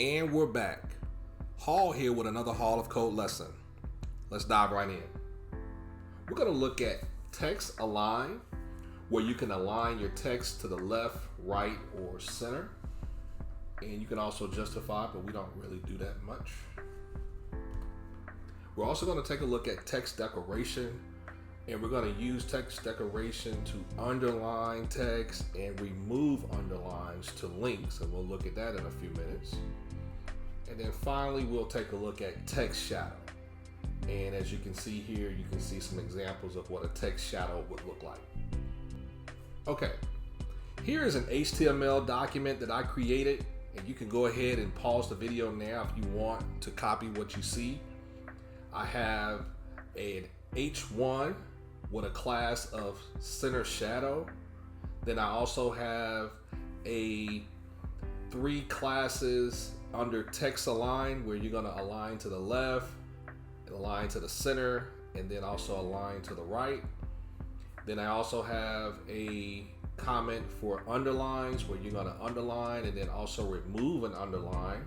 And we're back. Hall here with another Hall of Code lesson. Let's dive right in. We're going to look at text align, where you can align your text to the left, right, or center. And you can also justify, but we don't really do that much. We're also going to take a look at text decoration, and we're going to use text decoration to underline text and remove underlines to links, and we'll look at that in a few minutes. And then finally, we'll take a look at text shadow. And as you can see here, you can see some examples of what a text shadow would look like. Okay, here is an HTML document that I created, and you can go ahead and pause the video now if you want to copy what you see. I have an H1 with a class of center shadow. Then I also have a 3 classes under text align, where you're going to align to the left, align to the center, and then also align to the right. Then I also have a comment for underlines, where you're going to underline and then also remove an underline.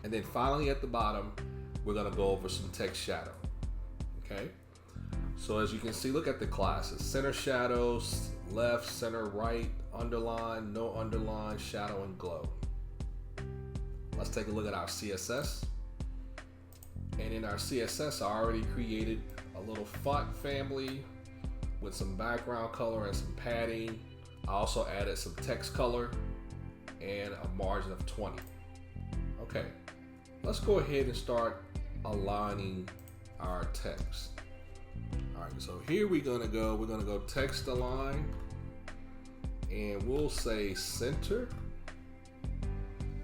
And then finally at the bottom, we're going to go over some text shadow. Okay, so as you can see, look at the classes: center shadows, left, center, right, underline, no underline, shadow, and glow. Let's take a look at our CSS. And in our CSS, I already created a little font family with some background color and some padding. I also added some text color and a margin of 20. Okay, let's go ahead and start aligning our text. All right, so here we're gonna go text align, and we'll say center.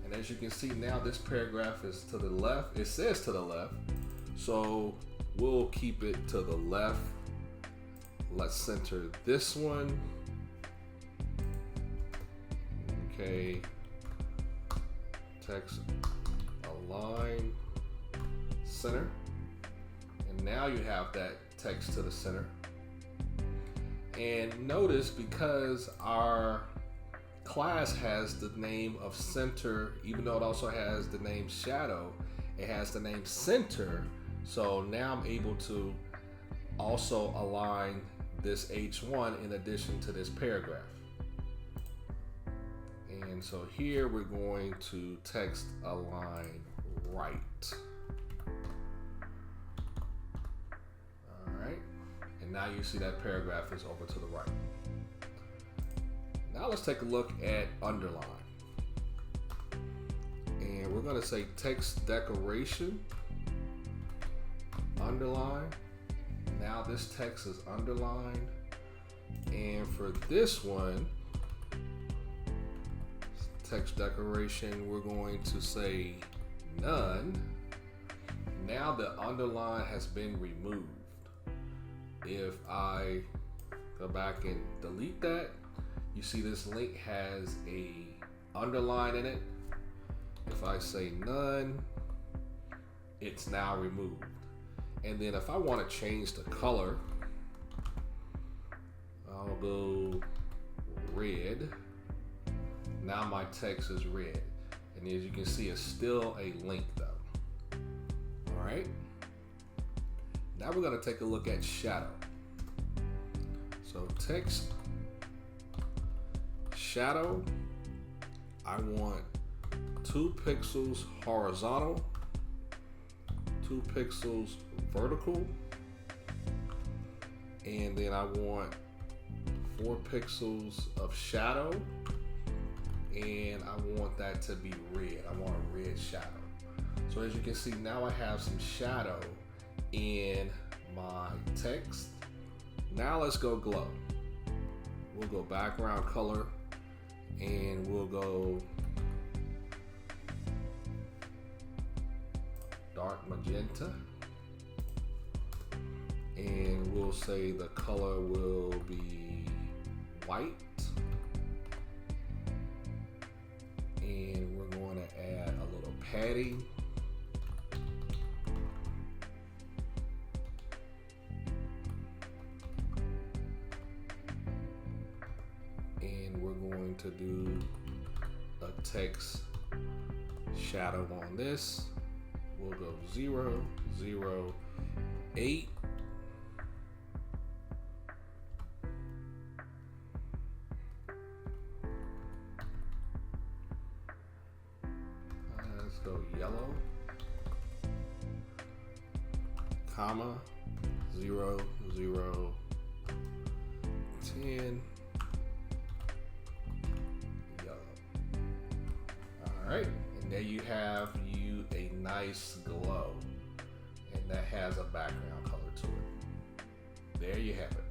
And as you can see now, this paragraph is to the left. It says to the left, so we'll keep it to the left. Let's center this one. Okay, text align center. And now you have that text to the center. And notice, because our class has the name of center, even though it also has the name shadow, it has the name center. So now I'm able to also align this H1 in addition to this paragraph. And so here we're going to text align right. All right, and now you see that paragraph is over to the right. Now let's take a look at underline. And we're going to say text decoration, underline. Now this text is underlined. And for this one, text decoration, we're going to say none. Now the underline has been removed. If I go back and delete that, you see this link has a underline in it. If I say none, it's now removed. And then if I want to change the color, I'll go red. Now my text is red. And as you can see, it's still a link though. All right. Now we're going to take a look at shadow. So text shadow, I want 2 pixels horizontal, 2 pixels vertical, and then I want 4 pixels of shadow, and I want that to be red. I want a red shadow. So as you can see, now I have some shadow in my text. Now let's go glow. We'll go background color, and we'll go dark magenta, and we'll say the color will be white, and we're going to add a little padding, and we're going to do a text shadow on this. We'll go 0, 0, 8. Let's go yellow, comma, 0, 0, 10, yellow. All right, and there you have a nice glow, and that has a background color to it. There you have it.